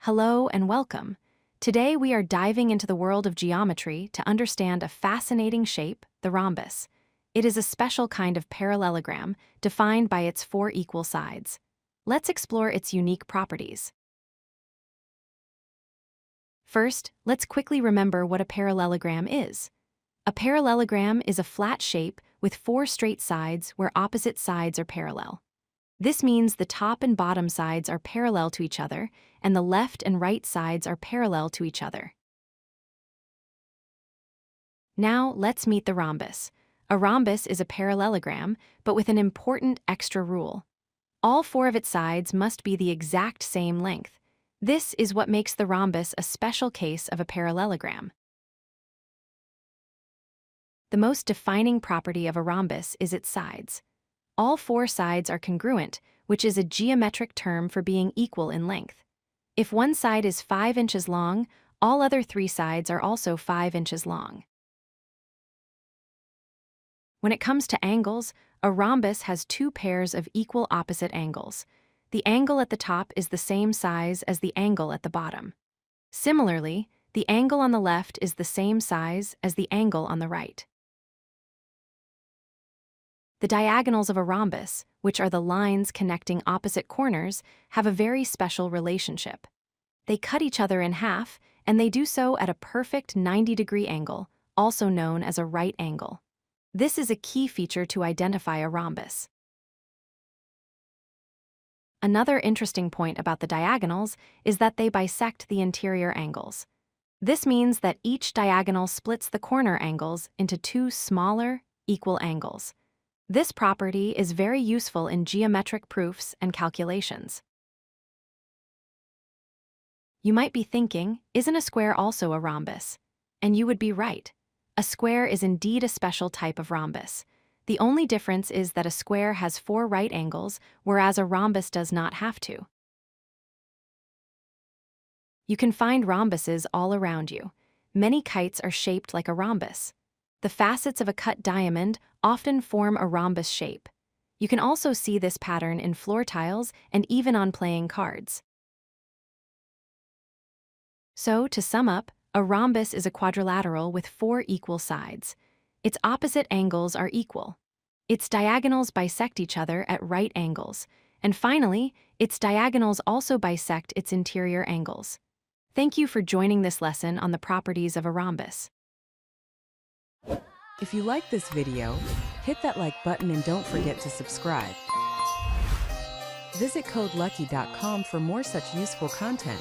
Hello and welcome. Today we are diving into the world of geometry to understand a fascinating shape, the rhombus. It is a special kind of parallelogram defined by its four equal sides. Let's explore its unique properties. First, let's quickly remember what a parallelogram is. A parallelogram is a flat shape with four straight sides where opposite sides are parallel. This means the top and bottom sides are parallel to each other, and the left and right sides are parallel to each other. Now, let's meet the rhombus. A rhombus is a parallelogram, but with an important extra rule. All four of its sides must be the exact same length. This is what makes the rhombus a special case of a parallelogram. The most defining property of a rhombus is its sides. All four sides are congruent, which is a geometric term for being equal in length. If one side is 5 inches long, all other three sides are also 5 inches long. When it comes to angles, a rhombus has two pairs of equal opposite angles. The angle at the top is the same size as the angle at the bottom. Similarly, the angle on the left is the same size as the angle on the right. The diagonals of a rhombus, which are the lines connecting opposite corners, have a very special relationship. They cut each other in half, and they do so at a perfect 90-degree angle, also known as a right angle. This is a key feature to identify a rhombus. Another interesting point about the diagonals is that they bisect the interior angles. This means that each diagonal splits the corner angles into two smaller, equal angles. This property is very useful in geometric proofs and calculations. You might be thinking, isn't a square also a rhombus? And you would be right. A square is indeed a special type of rhombus. The only difference is that a square has four right angles, whereas a rhombus does not have to. You can find rhombuses all around you. Many kites are shaped like a rhombus. The facets of a cut diamond often form a rhombus shape. You can also see this pattern in floor tiles and even on playing cards. So, to sum up, a rhombus is a quadrilateral with four equal sides. Its opposite angles are equal. Its diagonals bisect each other at right angles. And finally, its diagonals also bisect its interior angles. Thank you for joining this lesson on the properties of a rhombus. If you like this video, hit that like button and don't forget to subscribe. Visit codelucky.com for more such useful content.